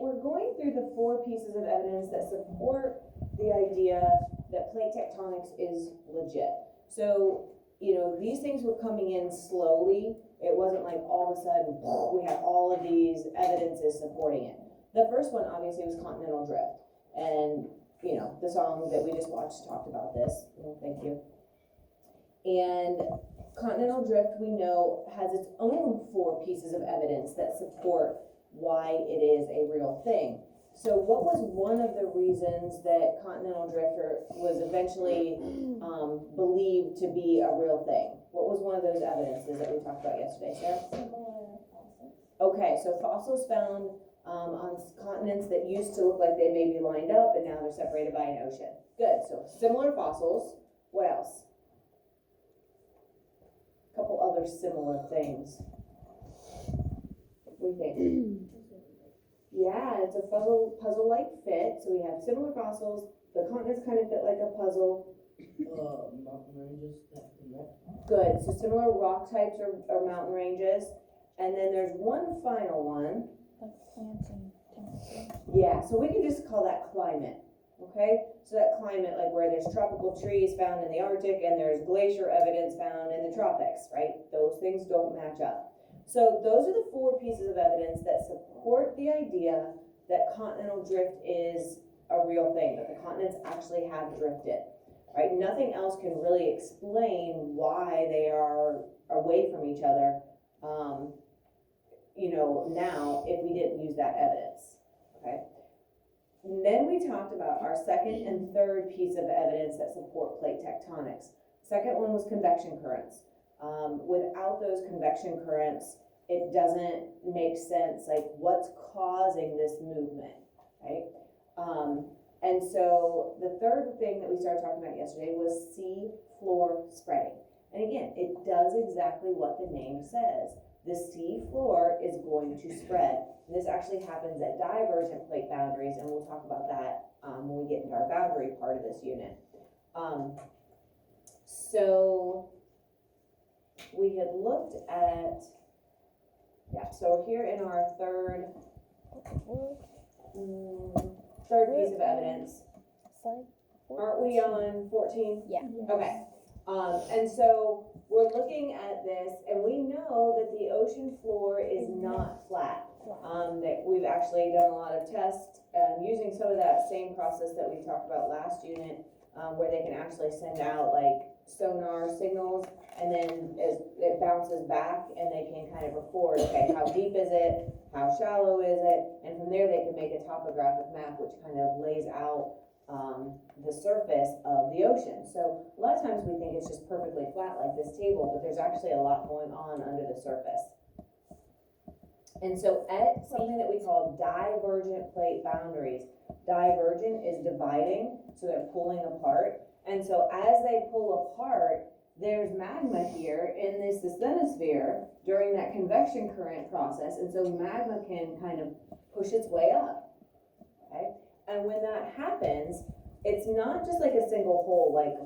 we're going through the 4 pieces of evidence that support the idea that plate tectonics is legit. So, you know, these things were coming in slowly. It wasn't like all of a sudden we have all of these evidences supporting it. The first one obviously was continental drift. And, you know, the song that we just watched talked about this. Well, thank you. And continental drift, we know, has its own 4 pieces of evidence that support why it is a real thing. So what was one of the reasons that continental drift was eventually believed to be a real thing? What was one of those evidences that we talked about yesterday, Sarah? Similar fossils. Okay, so fossils found on continents that used to look like they may be lined up and now they're separated by an ocean. Good, so similar fossils. What else? A couple other similar things. What do you think? Yeah, it's a puzzle-like fit. So we have similar fossils. The continents kind of fit like a puzzle. Mountain ranges that connect. Good, so similar rock types or mountain ranges. And then there's one final one. Like plants and temperature. Yeah, so we can just call that climate, okay? So that climate, like where there's tropical trees found in the Arctic and there's glacier evidence found in the tropics, right? Those things don't match up. So those are the 4 pieces of evidence that support the idea that continental drift is a real thing, that the continents actually have drifted, right? Nothing else can really explain why they are away from each other, you know, now if we didn't use that evidence, okay? And then we talked about our second and third piece of evidence that support plate tectonics. Second one was convection currents. Without those convection currents, it doesn't make sense, like what's causing this movement, right? And so the third thing that we started talking about yesterday was sea floor spreading. And again, it does exactly what the name says. The sea floor is going to spread. And this actually happens at divergent plate boundaries, and we'll talk about that when we get into our boundary part of this unit. So we had looked at, so here in our third piece of evidence. Slide. Aren't we on 14? Yeah. Okay. And so we're looking at this, and we know that the ocean floor is not flat. That we've actually done a lot of tests using some of that same process that we talked about last unit, where they can actually send out like sonar signals, and then it bounces back, and they can kind of record, okay, how deep is it, how shallow is it, and from there they can make a topographic map which kind of lays out the surface of the ocean. So a lot of times we think it's just perfectly flat like this table, but there's actually a lot going on under the surface. And so at something that we call divergent plate boundaries, divergent is dividing, so they're pulling apart. And so as they pull apart, there's magma here in this asthenosphere during that convection current process, and so magma can kind of push its way up, okay? And when that happens, it's not just like a single hole, like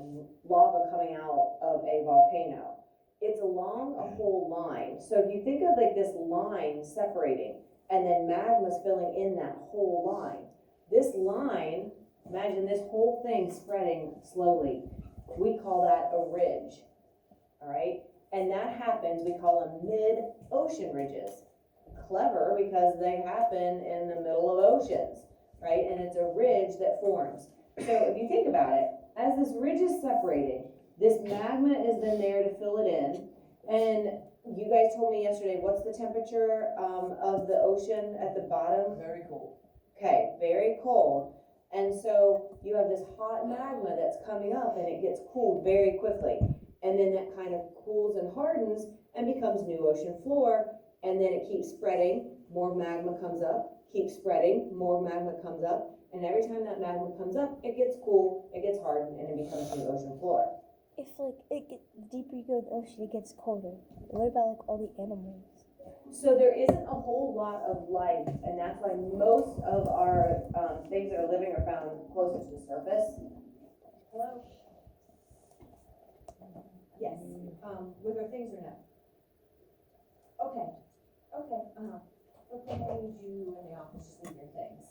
lava coming out of a volcano. It's along a whole line. So if you think of like this line separating, and then magma's filling in that whole line. This line, imagine this whole thing spreading slowly. We call that a ridge, all right? And that happens, we call them mid-ocean ridges. Clever, because they happen in the middle of oceans, right? And it's a ridge that forms. So if you think about it, as this ridge is separating, this magma is then there to fill it in. And you guys told me yesterday, what's the temperature of the ocean at the bottom? Very cold. Okay, very cold. And so you have this hot magma that's coming up, and it gets cooled very quickly. And then that kind of cools and hardens and becomes new ocean floor. And then it keeps spreading, more magma comes up, keeps spreading, more magma comes up. And every time that magma comes up, it gets cool, it gets hardened, and it becomes new ocean floor. If like the deeper you go in the ocean, it gets colder. What about like all the animals? So there isn't a whole lot of life, and that's why most of our things that are living are found closer to the surface. Hello? Yes, with our things or no? Okay, Okay, I need you in the office, just leave your things.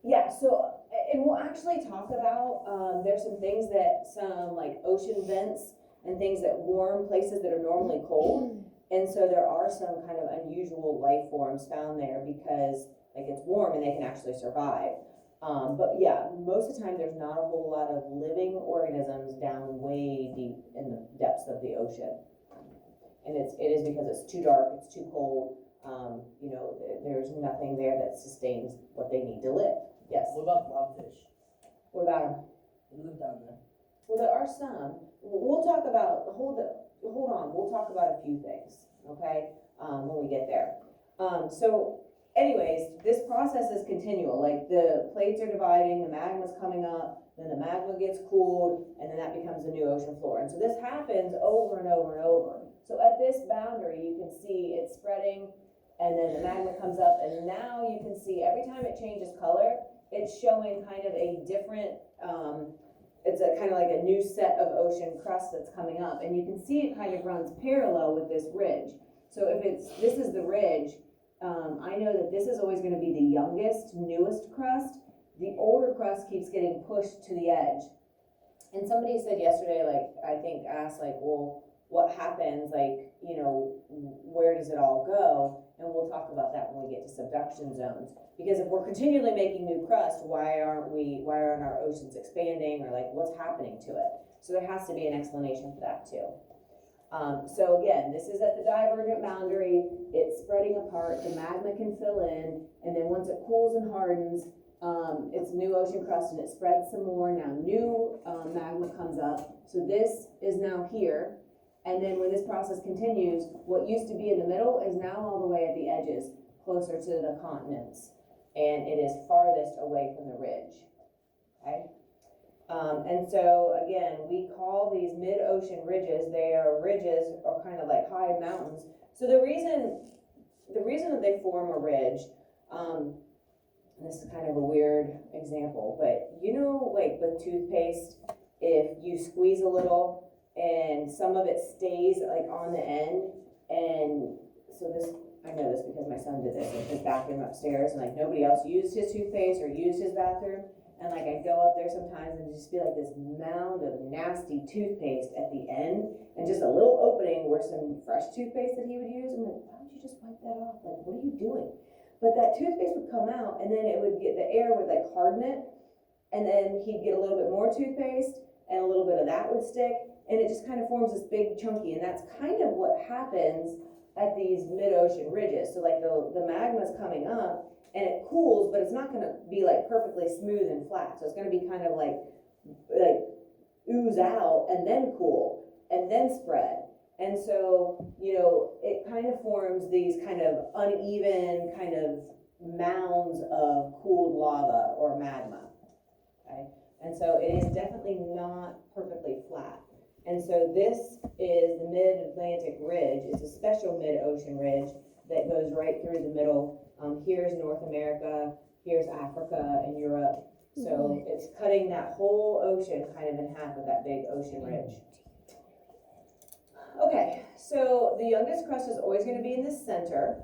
Yeah, so, and we'll actually talk about, there's some things that, some like ocean vents and things that warm places that are normally cold. And so there are some kind of unusual life forms found there because like it's warm and they can actually survive. But yeah, most of the time there's not a whole lot of living organisms down way deep in the depths of the ocean. And it is because it's too dark, it's too cold, there's nothing there that sustains what they need to live. Yes, What about blobfish? what about them? They live down there. Well, there are some. We'll talk about, hold on, we'll talk about a few things, okay, when we get there. So anyways, this process is continual, like the plates are dividing, the magma's coming up, then the magma gets cooled, and then that becomes the new ocean floor. And so this happens over and over and over. So at this boundary, you can see it's spreading, and then the magma comes up, and now you can see every time it changes color, it's showing kind of a different, it's a kind of like a new set of ocean crust that's coming up, and you can see it kind of runs parallel with this ridge. So if this is the ridge, I know that this is always going to be the youngest, newest crust. The older crust keeps getting pushed to the edge. And somebody said yesterday, like, I think asked, like, well, what happens, like, where does it all go? And we'll talk about that when we get to subduction zones. Because if we're continually making new crust, why aren't our oceans expanding, or like what's happening to it? So there has to be an explanation for that too. So again, this is at the divergent boundary, it's spreading apart, the magma can fill in, and then once it cools and hardens, it's new ocean crust and it spreads some more. Now new magma comes up, so this is now here. And then when this process continues, what used to be in the middle is now all the way at the edges, closer to the continents. And it is farthest away from the ridge, okay? And so again, we call these mid-ocean ridges, they are ridges or kind of like high mountains. So the reason that they form a ridge, and this is kind of a weird example, but like with toothpaste, if you squeeze a little and some of it stays like on the end, and so this, I know this because my son did this in his bathroom upstairs, and like nobody else used his toothpaste or used his bathroom, and like I'd go up there sometimes and just be like this mound of nasty toothpaste at the end, and just a little opening where some fresh toothpaste that he would use. I'm like, why don't you just wipe that off? Like, what are you doing? But that toothpaste would come out, and then it would get, the air would like harden it, and then he'd get a little bit more toothpaste, and a little bit of that would stick, and it just kind of forms this big chunky, and that's kind of what happens at these mid-ocean ridges. So like the magma's coming up and it cools, but it's not going to be like perfectly smooth and flat. So it's going to be kind of like ooze out and then cool and then spread. And so, it kind of forms these kind of uneven kind of mounds of cooled lava or magma, okay? And so it is definitely not perfectly flat. And so this is the Mid-Atlantic Ridge. It's a special mid-ocean ridge that goes right through the middle. Here's North America, here's Africa and Europe. So it's cutting that whole ocean kind of in half with that big ocean ridge. Okay, so the youngest crust is always going to be in the center.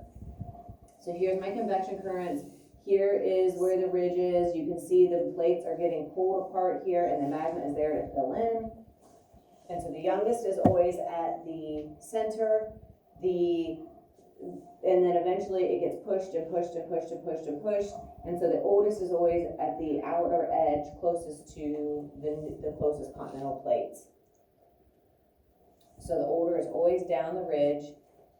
So here's my convection currents. Here is where the ridge is. You can see the plates are getting pulled apart here, and the magma is there to fill in. And so the youngest is always at the center, and then eventually it gets pushed and pushed and pushed and pushed and pushed. And so the oldest is always at the outer edge, closest to the closest continental plates. So the older is always down the ridge,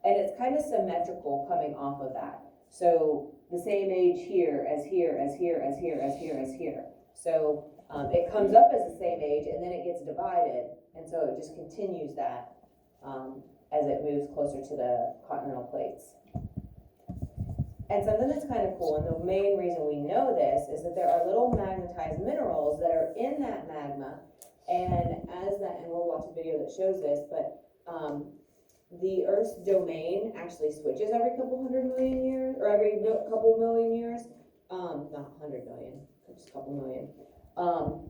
and it's kind of symmetrical coming off of that. So the same age here as here, as here, as here, as here, as here. So it comes up as the same age, and then it gets divided, and so it just continues that as it moves closer to the continental plates. And something that's kind of cool, and the main reason we know this, is that there are little magnetized minerals that are in that magma, and we'll watch a video that shows this, but the Earth's domain actually switches every couple hundred million years, or every couple million years, not 100 million, just a couple million.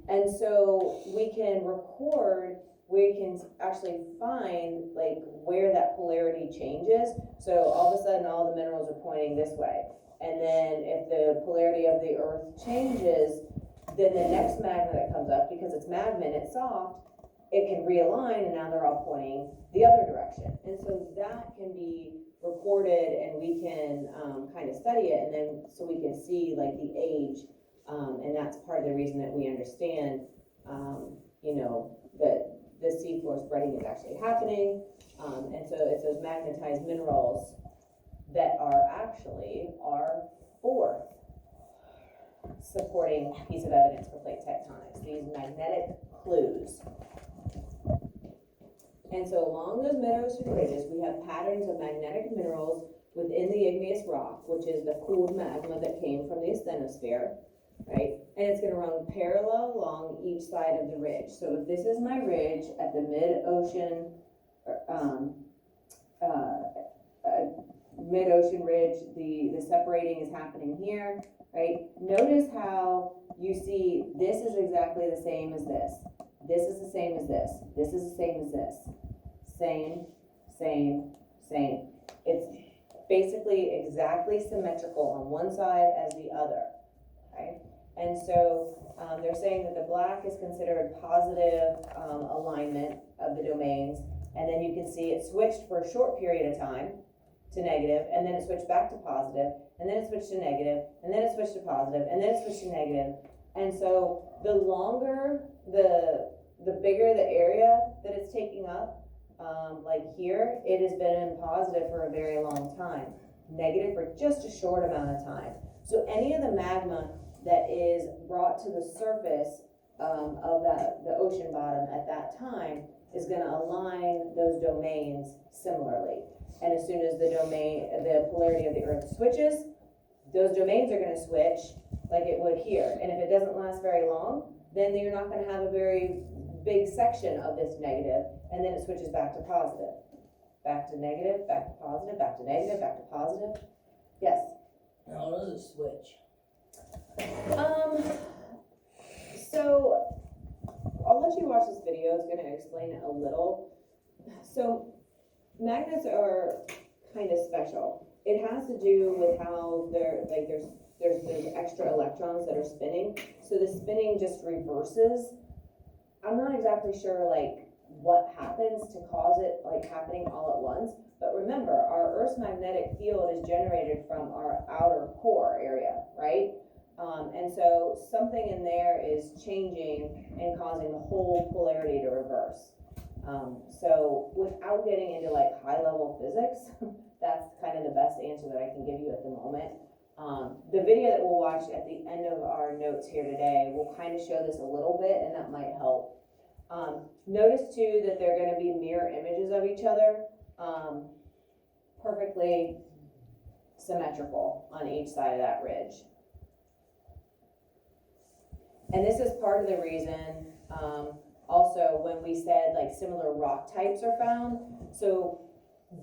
And so we can record we can actually find like where that polarity changes. So all of a sudden, all the minerals are pointing this way. And then if the polarity of the earth changes, then the next magma that comes up, because it's magma and it's soft, it can realign, and now they're all pointing the other direction. And so that can be recorded, and we can kind of study it, and then so we can see like the age, and that's part of the reason that we understand, you know, that the seafloor spreading is actually happening. And so it's those magnetized minerals that are actually our fourth supporting piece of evidence for plate tectonics, these magnetic clues. And so along those mid-ocean ridges, we have patterns of magnetic minerals within the igneous rock, which is the cooled magma that came from the asthenosphere, right? And it's going to run parallel along each side of the ridge. So if this is my ridge at the mid-ocean ridge, the separating is happening here, right? Notice how you see this is exactly the same as this. This is the same as this. This is the same as this. Same, same, same. It's basically exactly symmetrical on one side as the other, right? And so they're saying that the black is considered positive alignment of the domains, and then you can see it switched for a short period of time to negative, and then it switched back to positive, and then it switched to negative, and then it switched to positive, and then it switched to negative. And so the longer, the bigger the area that it's taking up, like here, it has been positive for a very long time, negative for just a short amount of time. So any of the magma that is brought to the surface of the ocean bottom at that time is going to align those domains similarly. And as soon as the polarity of the earth switches, those domains are going to switch like it would here. And if it doesn't last very long, then you're not going to have a very big section of this negative, and then it switches back to positive. Back to negative, back to positive, back to negative, back to positive. Yes? How does it switch? So I'll let you watch this video. It's going to explain it a little. So magnets are kind of special. It has to do with how there's extra electrons that are spinning. So the spinning just reverses. I'm not exactly sure like what happens to cause it like happening all at once. But remember, our Earth's magnetic field is generated from our outer core area, right? And so something in there is changing and causing the whole polarity to reverse. So without getting into like high level physics, that's kind of the best answer that I can give you at the moment. The video that we'll watch at the end of our notes here today will kind of show this a little bit, and that might help. Notice too that they're going to be mirror images of each other, perfectly symmetrical on each side of that ridge. And this is part of the reason, also when we said like similar rock types are found. So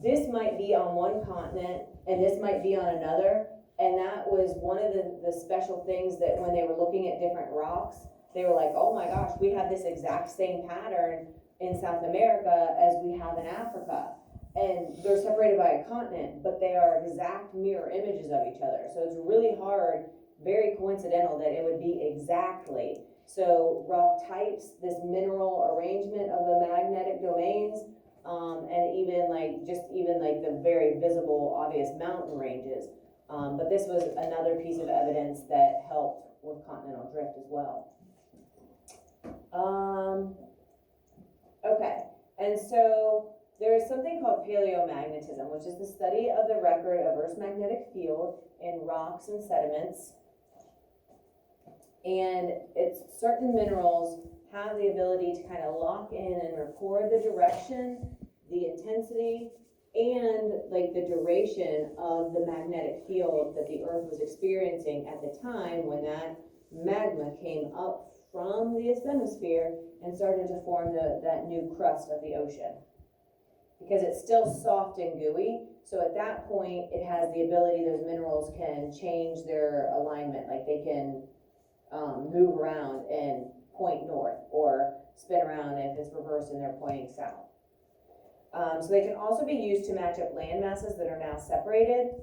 this might be on one continent and this might be on another. And that was one of the special things that when they were looking at different rocks, they were like, oh my gosh, we have this exact same pattern in South America as we have in Africa. And they're separated by a continent, but they are exact mirror images of each other. So it's really hard, very coincidental that it would be exactly. So rock types, this mineral arrangement of the magnetic domains, and even like the very visible, obvious mountain ranges. But this was another piece of evidence that helped with continental drift as well. Okay, and so there is something called paleomagnetism, which is the study of the record of Earth's magnetic field in rocks and sediments. And it's certain minerals have the ability to kind of lock in and record the direction, the intensity, and like the duration of the magnetic field that the Earth was experiencing at the time when that magma came up from the asthenosphere and started to form that new crust of the ocean. Because it's still soft and gooey, so at that point it has the ability, those minerals can change their alignment, like they can move around and point north, or spin around if it's reversed and they're pointing south. So they can also be used to match up land masses that are now separated,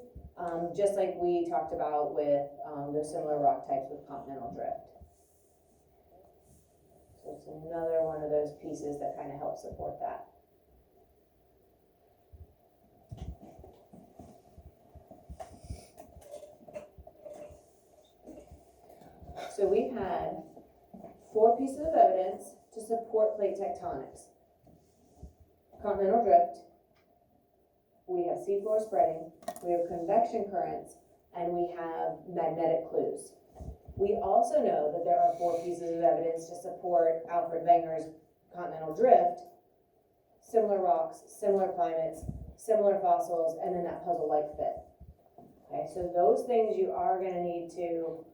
just like we talked about with those similar rock types with continental drift. So it's another one of those pieces that kind of helps support that. So we've had 4 pieces of evidence to support plate tectonics. Continental drift, we have seafloor spreading, we have convection currents, and we have magnetic clues. We also know that there are 4 pieces of evidence to support Alfred Wenger's continental drift: similar rocks, similar climates, similar fossils, and then that puzzle-like fit. Okay, so those things you are going to need to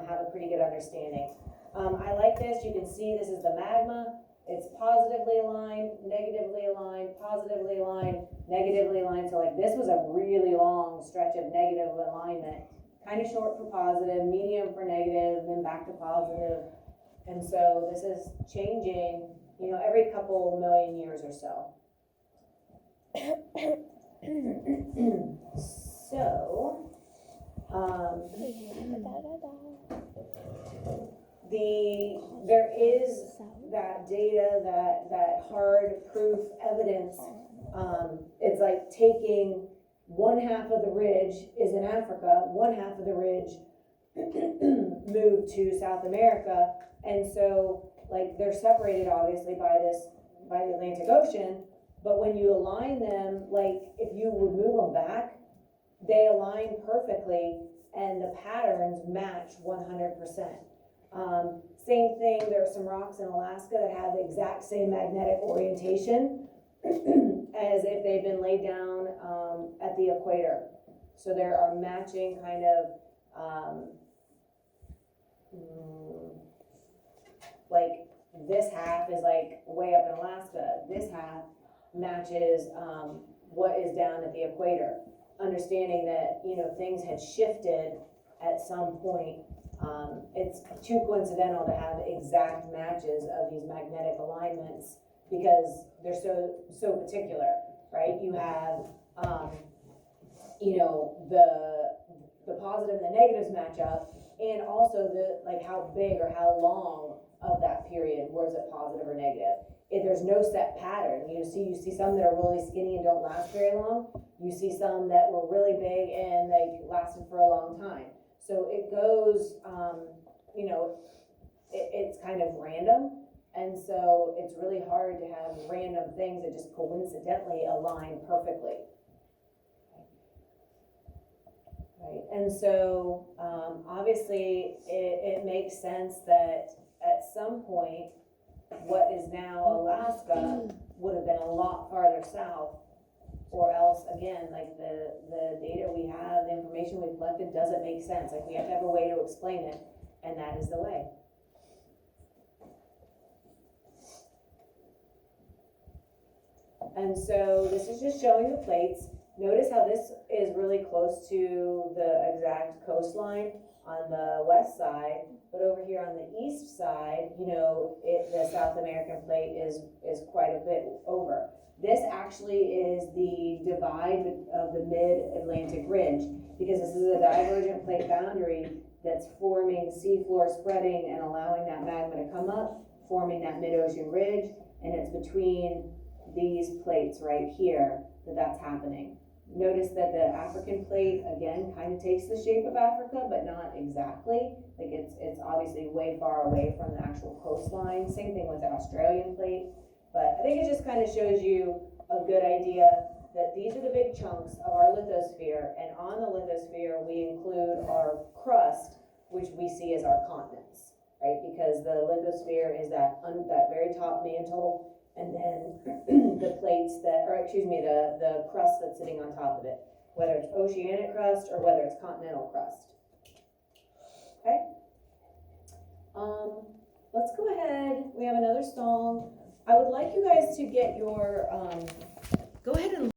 have a pretty good understanding. I like this. You can see this is the magma. It's positively aligned, negatively aligned, positively aligned, negatively aligned. So like this was a really long stretch of negative alignment. Kind of short for positive, medium for negative, then back to positive. And so this is changing, you know, every couple million years or so. So, there is that data, that hard proof evidence. It's like taking one half of the ridge is in Africa, one half of the ridge moved to South America, and so like they're separated obviously by the Atlantic Ocean, but when you align them, like if you would move them back, they align perfectly and the patterns match 100%. Same thing, there are some rocks in Alaska that have the exact same magnetic orientation as if they've been laid down at the equator. So there are matching kind of, like this half is like way up in Alaska, this half matches what is down at the equator. Understanding that, you know, things had shifted at some point. It's too coincidental to have exact matches of these magnetic alignments because they're so particular, right? You have, you know, the positive and the negatives match up, and also the like how big or how long of that period was it positive or negative. If there's no set pattern, you see some that are really skinny and don't last very long. You see some that were really big and they lasted for a long time. So it goes, you know, it's kind of random. And so it's really hard to have random things that just coincidentally align perfectly. Right. And so obviously it makes sense that at some point, what is now Alaska would have been a lot farther south, or else again, like the data we have, the information we've collected doesn't make sense. Like we have to have a way to explain it, and that is the way. And so this is just showing the plates. Notice how this is really close to the exact coastline on the west side, but over here on the east side, you know, the South American plate is quite a bit over. This actually is the divide of the mid-Atlantic ridge, because this is a divergent plate boundary that's forming seafloor spreading and allowing that magma to come up, forming that mid-ocean ridge, and it's between these plates right here that's happening. Notice that the African plate, again, kind of takes the shape of Africa, but not exactly. Like it's obviously way far away from the actual coastline. Same thing with the Australian plate. But I think it just kind of shows you a good idea that these are the big chunks of our lithosphere, and on the lithosphere we include our crust, which we see as our continents, right? Because the lithosphere is that very top mantle, and then the plates that, or excuse me, the crust that's sitting on top of it, whether it's oceanic crust or whether it's continental crust. Okay? Let's go ahead. We have another song. I would like you guys to get your, go ahead and